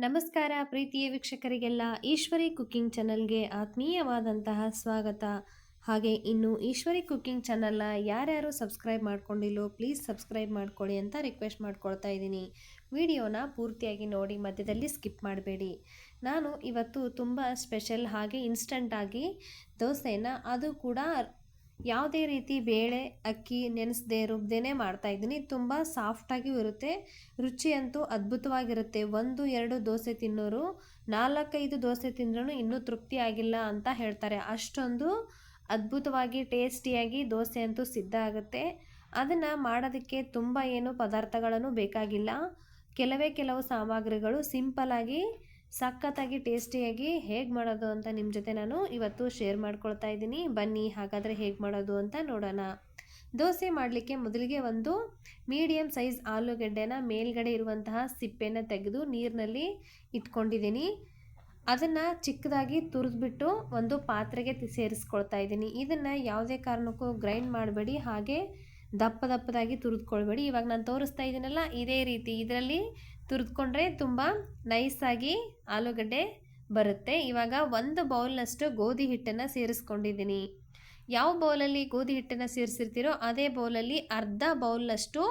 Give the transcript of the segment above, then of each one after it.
ನಮಸ್ಕಾರ ಪ್ರೀತಿಯ ವೀಕ್ಷಕರಿಗೆಲ್ಲ ಈಶ್ವರಿ ಕುಕಿಂಗ್ ಚಾನಲ್ಗೆ ಆತ್ಮೀಯವಾದಂತಹ ಸ್ವಾಗತ. ಹಾಗೆ ಇನ್ನು ಈಶ್ವರಿ ಕುಕಿಂಗ್ ಚಾನಲ್ನ ಯಾರ್ಯಾರು ಸಬ್ಸ್ಕ್ರೈಬ್ ಮಾಡ್ಕೊಂಡಿಲ್ಲೋ ಪ್ಲೀಸ್ ಸಬ್ಸ್ಕ್ರೈಬ್ ಮಾಡ್ಕೊಳ್ಳಿ ಅಂತ ರಿಕ್ವೆಸ್ಟ್ ಮಾಡ್ಕೊಳ್ತಾ ಇದ್ದೀನಿ. ವಿಡಿಯೋನ ಪೂರ್ತಿಯಾಗಿ ನೋಡಿ, ಮಧ್ಯದಲ್ಲಿ ಸ್ಕಿಪ್ ಮಾಡಬೇಡಿ. ನಾನು ಇವತ್ತು ತುಂಬ ಸ್ಪೆಷಲ್ ಹಾಗೆ ಇನ್ಸ್ಟಂಟಾಗಿ ದೋಸೆನ, ಅದು ಕೂಡ ಯಾವುದೇ ರೀತಿ ಬೇಳೆ ಅಕ್ಕಿ ನೆನೆಸದೆ ರುಬ್ದೇನೆ ಮಾಡ್ತಾಯಿದ್ದೀನಿ. ತುಂಬ ಸಾಫ್ಟಾಗಿಯೂ ಇರುತ್ತೆ, ರುಚಿಯಂತೂ ಅದ್ಭುತವಾಗಿರುತ್ತೆ. 1-2 ದೋಸೆ ತಿನ್ನೋರು 4-5 ದೋಸೆ ತಿಂದ್ರೂ ಇನ್ನೂ ತೃಪ್ತಿ ಆಗಿಲ್ಲ ಅಂತ ಹೇಳ್ತಾರೆ. ಅಷ್ಟೊಂದು ಅದ್ಭುತವಾಗಿ ಟೇಸ್ಟಿಯಾಗಿ ದೋಸೆ ಅಂತೂ ಸಿದ್ಧ ಆಗುತ್ತೆ. ಅದನ್ನು ಮಾಡೋದಕ್ಕೆ ತುಂಬ ಏನು ಪದಾರ್ಥಗಳನ್ನು ಬೇಕಾಗಿಲ್ಲ. ಕೆಲವು ಸಾಮಗ್ರಿಗಳು ಸಿಂಪಲ್ಲಾಗಿ ಸಖತ್ತಾಗಿ ಟೇಸ್ಟಿಯಾಗಿ ಹೇಗೆ ಮಾಡೋದು ಅಂತ ನಿಮ್ಮ ಜೊತೆ ನಾನು ಇವತ್ತು ಶೇರ್ ಮಾಡ್ಕೊಳ್ತಾ ಇದ್ದೀನಿ. ಬನ್ನಿ ಹಾಗಾದರೆ ಹೇಗೆ ಮಾಡೋದು ಅಂತ ನೋಡೋಣ. ದೋಸೆ ಮಾಡಲಿಕ್ಕೆ ಮೊದಲಿಗೆ ಒಂದು ಮೀಡಿಯಮ್ ಸೈಜ್ ಆಲೂಗಡ್ಡೆನ ಮೇಲ್ಗಡೆ ಇರುವಂತಹ ಸಿಪ್ಪೆನ ತೆಗೆದು ನೀರಿನಲ್ಲಿ ಇಟ್ಕೊಂಡಿದ್ದೀನಿ. ಅದನ್ನು ಚಿಕ್ಕದಾಗಿ ತುರಿದ್ಬಿಟ್ಟು ಒಂದು ಪಾತ್ರೆಗೆ ಸೇರಿಸ್ಕೊಳ್ತಾ ಇದ್ದೀನಿ. ಇದನ್ನು ಯಾವುದೇ ಕಾರಣಕ್ಕೂ ಗ್ರೈಂಡ್ ಮಾಡಬೇಡಿ, ಹಾಗೆ ದಪ್ಪದಾಗಿ ತುರಿದ್ಕೊಳ್ಬೇಡಿ. ಇವಾಗ ನಾನು ತೋರಿಸ್ತಾ ಇದ್ದೀನಲ್ಲ, ಇದೇ ರೀತಿ ಇದರಲ್ಲಿ ತುರಿದ್ಕೊಂಡ್ರೆ ತುಂಬ ನೈಸಾಗಿ ಆಲೂಗಡ್ಡೆ ಬರುತ್ತೆ. ಇವಾಗ ಒಂದು ಬೌಲ್ನಷ್ಟು ಗೋಧಿ ಹಿಟ್ಟನ್ನು ಸೇರಿಸ್ಕೊಂಡಿದ್ದೀನಿ. ಯಾವ ಬೌಲಲ್ಲಿ ಗೋಧಿ ಹಿಟ್ಟನ್ನು ಸೇರಿಸಿರ್ತೀರೋ ಅದೇ ಬೌಲಲ್ಲಿ ಅರ್ಧ ಬೌಲ್ನಷ್ಟು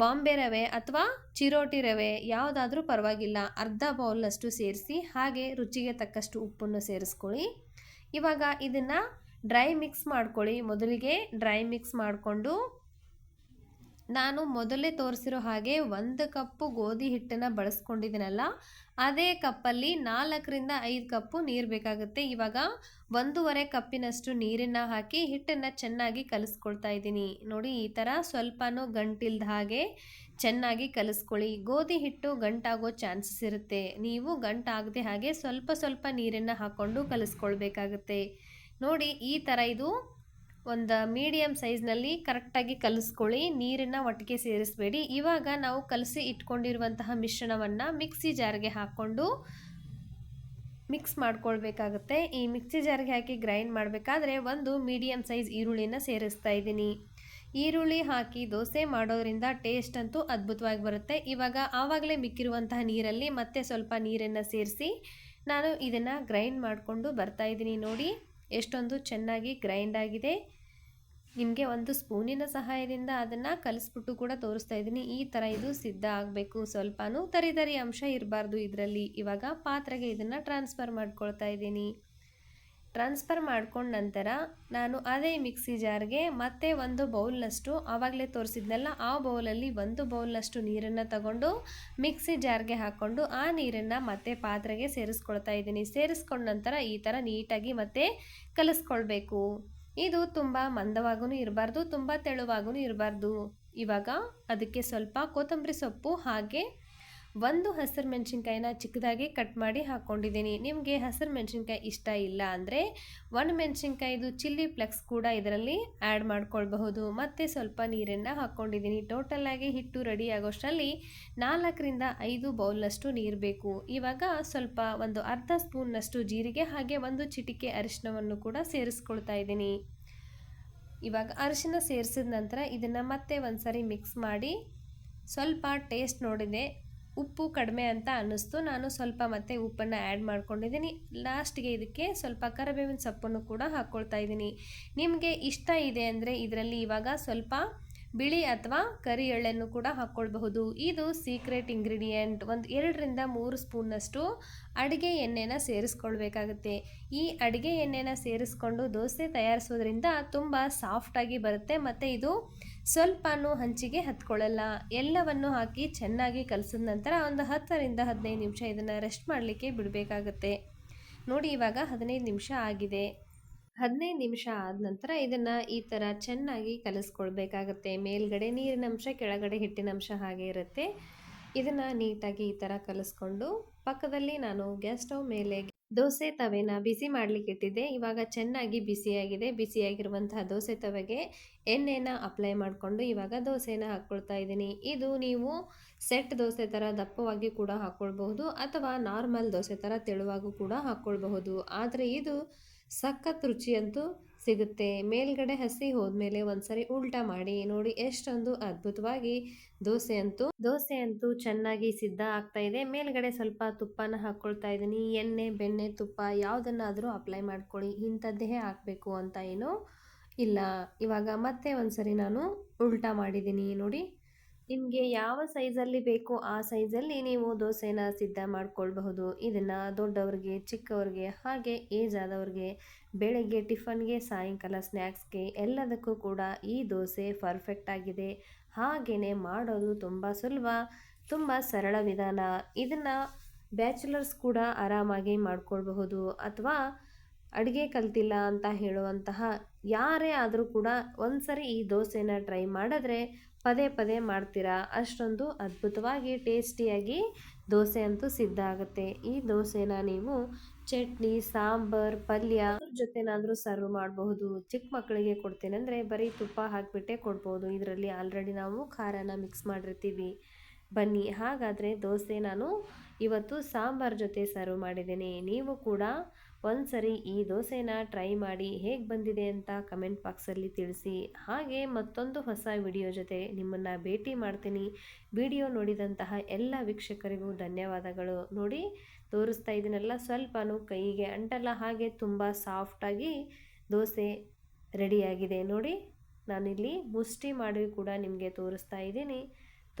ಬಾಂಬೆ ರವೆ ಅಥವಾ ಚಿರೋಟಿ ರವೆ ಯಾವುದಾದ್ರೂ ಪರವಾಗಿಲ್ಲ, ಅರ್ಧ ಬೌಲ್ನಷ್ಟು ಸೇರಿಸಿ, ಹಾಗೆ ರುಚಿಗೆ ತಕ್ಕಷ್ಟು ಉಪ್ಪನ್ನು ಸೇರಿಸ್ಕೊಳ್ಳಿ. ಇವಾಗ ಇದನ್ನು ಡ್ರೈ ಮಿಕ್ಸ್ ಮಾಡ್ಕೊಳ್ಳಿ. ಮೊದಲಿಗೆ ಡ್ರೈ ಮಿಕ್ಸ್ ಮಾಡಿಕೊಂಡು ನಾನು ಮೊದಲೇ ತೋರಿಸಿರೋ ಹಾಗೆ 1 ಕಪ್ಪು ಗೋಧಿ ಹಿಟ್ಟನ್ನು ಬಳಸ್ಕೊಂಡಿದ್ದೀನಲ್ಲ, ಅದೇ ಕಪ್ಪಲ್ಲಿ 4-5 ಕಪ್ಪು ನೀರು ಬೇಕಾಗುತ್ತೆ. ಇವಾಗ 1.5 ಕಪ್ಪಿನಷ್ಟು ನೀರನ್ನು ಹಾಕಿ ಹಿಟ್ಟನ್ನು ಚೆನ್ನಾಗಿ ಕಲಿಸ್ಕೊಳ್ತಾ ಇದ್ದೀನಿ. ನೋಡಿ, ಈ ಥರ ಸ್ವಲ್ಪನೂ ಗಂಟಿಲ್ದ ಹಾಗೆ ಚೆನ್ನಾಗಿ ಕಲಿಸ್ಕೊಳ್ಳಿ. ಗೋಧಿ ಹಿಟ್ಟು ಗಂಟಾಗೋ ಚಾನ್ಸಸ್ ಇರುತ್ತೆ. ನೀವು ಗಂಟಾಗದೆ ಹಾಗೆ ಸ್ವಲ್ಪ ನೀರನ್ನು ಹಾಕ್ಕೊಂಡು ಕಲಿಸ್ಕೊಳ್ಬೇಕಾಗುತ್ತೆ. ನೋಡಿ, ಈ ಥರ ಇದು ಒಂದು ಮೀಡಿಯಮ್ ಸೈಜ್ನಲ್ಲಿ ಕರೆಕ್ಟಾಗಿ ಕಲಿಸ್ಕೊಳ್ಳಿ. ನೀರನ್ನು ಒಟ್ಟಿಗೆ ಸೇರಿಸಬೇಡಿ. ಇವಾಗ ನಾವು ಕಲಸಿ ಇಟ್ಕೊಂಡಿರುವಂತಹ ಮಿಶ್ರಣವನ್ನು ಮಿಕ್ಸಿ ಜಾರ್ಗೆ ಹಾಕ್ಕೊಂಡು ಮಿಕ್ಸ್ ಮಾಡ್ಕೊಳ್ಬೇಕಾಗುತ್ತೆ. ಈ ಮಿಕ್ಸಿ ಜಾರ್ಗೆ ಹಾಕಿ ಗ್ರೈಂಡ್ ಮಾಡಬೇಕಾದ್ರೆ ಒಂದು ಮೀಡಿಯಮ್ ಸೈಜ್ ಈರುಳ್ಳಿನ ಸೇರಿಸ್ತಾ ಇದ್ದೀನಿ. ಈರುಳ್ಳಿ ಹಾಕಿ ದೋಸೆ ಮಾಡೋದ್ರಿಂದ ಟೇಸ್ಟ್ ಅಂತೂ ಅದ್ಭುತವಾಗಿ ಬರುತ್ತೆ. ಇವಾಗ ಆವಾಗಲೇ ಮಿಕ್ಕಿರುವಂತಹ ನೀರಲ್ಲಿ ಮತ್ತೆ ಸ್ವಲ್ಪ ನೀರನ್ನು ಸೇರಿಸಿ ನಾನು ಇದನ್ನು ಗ್ರೈಂಡ್ ಮಾಡಿಕೊಂಡು ಬರ್ತಾ ಇದ್ದೀನಿ. ನೋಡಿ, ಎಷ್ಟೊಂದು ಚೆನ್ನಾಗಿ ಗ್ರೈಂಡ್ ಆಗಿದೆ. ನಿಮಗೆ ಒಂದು ಸ್ಪೂನಿನ ಸಹಾಯದಿಂದ ಅದನ್ನು ಕಲಿಸ್ಬಿಟ್ಟು ಕೂಡ ತೋರಿಸ್ತಾ ಇದ್ದೀನಿ. ಈ ಥರ ಇದು ಸಿದ್ಧ ಆಗಬೇಕು. ಸ್ವಲ್ಪನೂ ತರಿ ಅಂಶ ಇರಬಾರ್ದು ಇದರಲ್ಲಿ. ಇವಾಗ ಪಾತ್ರೆಗೆ ಇದನ್ನು ಟ್ರಾನ್ಸ್ಫರ್ ಮಾಡ್ಕೊಳ್ತಾ ಇದ್ದೀನಿ. ಟ್ರಾನ್ಸ್ಫರ್ ಮಾಡ್ಕೊಂಡ ನಂತರ ನಾನು ಅದೇ ಮಿಕ್ಸಿ ಜಾರ್ಗೆ ಮತ್ತೆ ಒಂದು ಬೌಲ್ನಷ್ಟು, ಆವಾಗಲೇ ತೋರಿಸಿದ್ನಲ್ಲ ಆ ಬೌಲಲ್ಲಿ 1 ಬೌಲ್ನಷ್ಟು ನೀರನ್ನು ತಗೊಂಡು ಮಿಕ್ಸಿ ಜಾರ್ಗೆ ಹಾಕ್ಕೊಂಡು ಆ ನೀರನ್ನು ಮತ್ತೆ ಪಾತ್ರೆಗೆ ಸೇರಿಸ್ಕೊಳ್ತಾ ಇದ್ದೀನಿ. ಸೇರಿಸ್ಕೊಂಡ ನಂತರ ಈ ಥರ ನೀಟಾಗಿ ಮತ್ತೆ ಕಲಿಸ್ಕೊಳ್ಬೇಕು. ಇದು ತುಂಬ ಮಂದವಾಗೂ ಇರಬಾರ್ದು, ತುಂಬ ತೆಳುವಾಗೂ ಇರಬಾರ್ದು. ಇವಾಗ ಅದಕ್ಕೆ ಸ್ವಲ್ಪ ಕೊತ್ತಂಬರಿ ಸೊಪ್ಪು ಹಾಗೆ 1 ಹಸಿರು ಮೆಣಸಿನ್ಕಾಯಿನ ಚಿಕ್ಕದಾಗಿ ಕಟ್ ಮಾಡಿ ಹಾಕ್ಕೊಂಡಿದ್ದೀನಿ. ನಿಮಗೆ ಹಸಿರು ಮೆಣಸಿನ್ಕಾಯಿ ಇಷ್ಟ ಇಲ್ಲ ಅಂದರೆ 1 ಮೆಣಸಿನ್ಕಾಯಿದು ಚಿಲ್ಲಿ ಫ್ಲೆಕ್ಸ್ ಕೂಡ ಇದರಲ್ಲಿ ಆ್ಯಡ್ ಮಾಡ್ಕೊಳ್ಬಹುದು. ಮತ್ತು ಸ್ವಲ್ಪ ನೀರನ್ನು ಹಾಕ್ಕೊಂಡಿದ್ದೀನಿ. ಟೋಟಲಾಗಿ ಹಿಟ್ಟು ರೆಡಿ ಆಗೋಷ್ಟರಲ್ಲಿ 4-5 ಬೌಲ್ನಷ್ಟು ನೀರು ಬೇಕು. ಇವಾಗ ಸ್ವಲ್ಪ ಒಂದು ಅರ್ಧ ಸ್ಪೂನ್ನಷ್ಟು ಜೀರಿಗೆ ಹಾಗೆ 1 ಚಿಟಿಕೆ ಅರಿಶಿನವನ್ನು ಕೂಡ ಸೇರಿಸ್ಕೊಳ್ತಾ ಇದ್ದೀನಿ. ಇವಾಗ ಅರಿಶಿನ ಸೇರಿಸಿದ ನಂತರ ಇದನ್ನು ಮತ್ತೆ ಒಂದ್ಸರಿ ಮಿಕ್ಸ್ ಮಾಡಿ ಸ್ವಲ್ಪ ಟೇಸ್ಟ್ ನೋಡಿದೆ, ಉಪ್ಪು ಕಡಿಮೆ ಅಂತ ಅನ್ನಿಸ್ತು. ನಾನು ಸ್ವಲ್ಪ ಮತ್ತೆ ಉಪ್ಪನ್ನು ಆ್ಯಡ್ ಮಾಡ್ಕೊಂಡಿದ್ದೀನಿ. ಲಾಸ್ಟ್ಗೆ ಇದಕ್ಕೆ ಸ್ವಲ್ಪ ಕರಿಬೇವಿನ ಸೊಪ್ಪನ್ನು ಕೂಡ ಹಾಕ್ಕೊಳ್ತಾ ಇದ್ದೀನಿ. ನಿಮಗೆ ಇಷ್ಟ ಇದೆ ಅಂದರೆ ಇದರಲ್ಲಿ ಇವಾಗ ಸ್ವಲ್ಪ ಬಿಳಿ ಅಥವಾ ಕರಿ ಎಳ್ಳನ್ನು ಕೂಡ ಹಾಕ್ಕೊಳ್ಬಹುದು. ಇದು ಸೀಕ್ರೆಟ್ ಇಂಗ್ರೀಡಿಯೆಂಟ್. 2-3 ಸ್ಪೂನ್ನಷ್ಟು ಅಡುಗೆ ಎಣ್ಣೆನ ಸೇರಿಸ್ಕೊಳ್ಬೇಕಾಗುತ್ತೆ. ಈ ಅಡುಗೆ ಎಣ್ಣೆನ ಸೇರಿಸ್ಕೊಂಡು ದೋಸೆ ತಯಾರಿಸೋದ್ರಿಂದ ತುಂಬ ಸಾಫ್ಟಾಗಿ ಬರುತ್ತೆ ಮತ್ತು ಇದು ಸ್ವಲ್ಪನೂ ಹಂಚಿಗೆ ಹತ್ಕೊಳ್ಳಲ್ಲ. ಎಲ್ಲವನ್ನು ಹಾಕಿ ಚೆನ್ನಾಗಿ ಕಲಸಿದ ನಂತರ ಒಂದು 10-15 ನಿಮಿಷ ಇದನ್ನು ರೆಸ್ಟ್ ಮಾಡಲಿಕ್ಕೆ ಬಿಡಬೇಕಾಗುತ್ತೆ. ನೋಡಿ, ಇವಾಗ 15 ನಿಮಿಷ ಆಗಿದೆ. 15 ನಿಮಿಷ ಆದ ನಂತರ ಇದನ್ನು ಈ ಥರ ಚೆನ್ನಾಗಿ ಕಲಿಸ್ಕೊಳ್ಬೇಕಾಗತ್ತೆ. ಮೇಲ್ಗಡೆ ನೀರಿನಂಶ, ಕೆಳಗಡೆ ಹಿಟ್ಟಿನಂಶ ಹಾಗೆ ಇರುತ್ತೆ. ಇದನ್ನು ನೀಟಾಗಿ ಈ ಥರ ಕಲಿಸ್ಕೊಂಡು ಪಕ್ಕದಲ್ಲಿ ನಾನು ಗ್ಯಾಸ್ ಸ್ಟವ್ ಮೇಲೆ ದೋಸೆ ತವೆನ ಬಿಸಿ ಮಾಡಲಿಕ್ಕೆ ಇಟ್ಟಿದ್ದೆ. ಇವಾಗ ಚೆನ್ನಾಗಿ ಬಿಸಿಯಾಗಿದೆ. ಬಿಸಿಯಾಗಿರುವಂತಹ ದೋಸೆ ತವೆಗೆ ಎಣ್ಣೆನ ಅಪ್ಲೈ ಮಾಡಿಕೊಂಡು ಇವಾಗ ದೋಸೆನ ಹಾಕ್ಕೊಳ್ತಾ ಇದ್ದೀನಿ. ಇದು ನೀವು ಸೆಟ್ ದೋಸೆ ಥರ ದಪ್ಪವಾಗಿ ಕೂಡ ಹಾಕ್ಕೊಳ್ಬಹುದು ಅಥವಾ ನಾರ್ಮಲ್ ದೋಸೆ ಥರ ತೆಳುವಾಗೂ ಕೂಡ ಹಾಕ್ಕೊಳ್ಬಹುದು. ಆದರೆ ಇದು ಸಖತ್ ರುಚಿಯಂತೂ ಸಿಗುತ್ತೆ. ಮೇಲ್ಗಡೆ ಹಸಿ ಹೋದ್ಮೇಲೆ ಒಂದ್ಸರಿ ಉಲ್ಟಾ ಮಾಡಿ ನೋಡಿ ಎಷ್ಟೊಂದು ಅದ್ಭುತವಾಗಿ ದೋಸೆ ಅಂತೂ ಚೆನ್ನಾಗಿ ಸಿದ್ಧ ಆಗ್ತಾ ಇದೆ. ಮೇಲ್ಗಡೆ ಸ್ವಲ್ಪ ತುಪ್ಪನ ಹಾಕ್ಕೊಳ್ತಾ ಇದ್ದೀನಿ. ಎಣ್ಣೆ ಬೆಣ್ಣೆ ತುಪ್ಪ ಯಾವುದನ್ನಾದರೂ ಅಪ್ಲೈ ಮಾಡ್ಕೊಳ್ಳಿ, ಇಂಥದ್ದೇ ಹಾಕಬೇಕು ಅಂತ ಏನು ಇಲ್ಲ. ಇವಾಗ ಮತ್ತೆ ಒಂದ್ಸರಿ ನಾನು ಉಲ್ಟಾ ಮಾಡಿದ್ದೀನಿ ನೋಡಿ. ನಿಮಗೆ ಯಾವ ಸೈಜಲ್ಲಿ ಬೇಕೋ ಆ ಸೈಜಲ್ಲಿ ನೀವು ದೋಸೆನ ಸಿದ್ಧ ಮಾಡ್ಕೊಳ್ಬಹುದು. ಇದನ್ನು ದೊಡ್ಡವ್ರಿಗೆ ಚಿಕ್ಕವ್ರಿಗೆ ಹಾಗೆ ಏಜ್ ಆದವ್ರಿಗೆ ಬೆಳಗ್ಗೆ ಟಿಫನ್ಗೆ ಸಾಯಂಕಾಲ ಸ್ನ್ಯಾಕ್ಸ್ಗೆ ಎಲ್ಲದಕ್ಕೂ ಕೂಡ ಈ ದೋಸೆ ಪರ್ಫೆಕ್ಟ್ ಆಗಿದೆ. ಹಾಗೆಯೇ ಮಾಡೋದು ತುಂಬ ಸುಲಭ, ತುಂಬ ಸರಳ ವಿಧಾನ. ಇದನ್ನು ಬ್ಯಾಚುಲರ್ಸ್ ಕೂಡ ಆರಾಮಾಗಿ ಮಾಡ್ಕೊಳ್ಬಹುದು, ಅಥವಾ ಅಡುಗೆ ಕಲ್ತಿಲ್ಲ ಅಂತ ಹೇಳುವಂತಹ ಯಾರೇ ಆದರೂ ಕೂಡ ಒಂದ್ಸರಿ ಈ ದೋಸೆನ ಟ್ರೈ ಮಾಡಿದ್ರೆ ಪದೇ ಪದೇ ಮಾಡ್ತೀರಾ. ಅಷ್ಟೊಂದು ಅದ್ಭುತವಾಗಿ ಟೇಸ್ಟಿಯಾಗಿ ದೋಸೆ ಅಂತೂ ಸಿದ್ಧ ಆಗುತ್ತೆ. ಈ ದೋಸೆನ ನೀವು ಚಟ್ನಿ ಸಾಂಬಾರ್ ಪಲ್ಯ ಜೊತೆನಾದರೂ ಸರ್ವ್ ಮಾಡಬಹುದು. ಚಿಕ್ಕ ಮಕ್ಕಳಿಗೆ ಕೊಡ್ತೇನೆ ಅಂದರೆ ಬರೀ ತುಪ್ಪ ಹಾಕಿಬಿಟ್ಟೆ ಕೊಡ್ಬೋದು. ಇದರಲ್ಲಿ ಆಲ್ರೆಡಿ ನಾವು ಖಾರನ ಮಿಕ್ಸ್ ಮಾಡಿರ್ತೀವಿ. ಬನ್ನಿ, ಹಾಗಾದರೆ ದೋಸೆ ನಾನು ಇವತ್ತು ಸಾಂಬಾರ್ ಜೊತೆ ಸರ್ವ್ ಮಾಡಿದ್ದೇನೆ. ನೀವು ಕೂಡ ಒಂದ್ಸರಿ ಈ ದೋಸೆನ ಟ್ರೈ ಮಾಡಿ ಹೇಗೆ ಬಂದಿದೆ ಅಂತ ಕಮೆಂಟ್ ಬಾಕ್ಸಲ್ಲಿ ತಿಳಿಸಿ. ಹಾಗೆ ಮತ್ತೊಂದು ಹೊಸ ವಿಡಿಯೋ ಜೊತೆ ನಿಮ್ಮನ್ನು ಭೇಟಿ ಮಾಡ್ತೀನಿ. ವಿಡಿಯೋ ನೋಡಿದಂತಹ ಎಲ್ಲ ವೀಕ್ಷಕರಿಗೂ ಧನ್ಯವಾದಗಳು. ನೋಡಿ, ತೋರಿಸ್ತಾ ಇದ್ದೀನಲ್ಲ, ಸ್ವಲ್ಪನೂ ಕೈಗೆ ಅಂಟಲ್ಲ, ಹಾಗೆ ತುಂಬ ಸಾಫ್ಟಾಗಿ ದೋಸೆ ರೆಡಿಯಾಗಿದೆ. ನೋಡಿ, ನಾನಿಲ್ಲಿ ಮುಷ್ಟಿ ಮಾಡಿ ಕೂಡ ನಿಮಗೆ ತೋರಿಸ್ತಾ ಇದ್ದೀನಿ.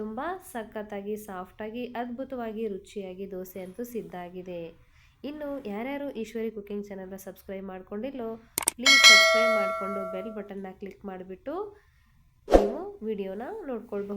ತುಂಬ ಸಖತ್ತಾಗಿ ಸಾಫ್ಟಾಗಿ ಅದ್ಭುತವಾಗಿ ರುಚಿಯಾಗಿ ದೋಸೆ ಅಂತೂ ಸಿದ್ಧ ಆಗಿದೆ. ಇನ್ನು ಯಾರ್ಯಾರು ಈಶ್ವರಿ ಕುಕಿಂಗ್ ಚಾನಲ್ನ ಸಬ್ಸ್ಕ್ರೈಬ್ ಮಾಡ್ಕೊಂಡಿಲ್ಲೋ ಪ್ಲೀಸ್ ಸಬ್ಸ್ಕ್ರೈಬ್ ಮಾಡಿಕೊಂಡು ಬೆಲ್ ಬಟನ್ನ ಕ್ಲಿಕ್ ಮಾಡಿಬಿಟ್ಟು ನೀವು ವಿಡಿಯೋನ ನೋಡ್ಕೊಳ್ಬಹುದು.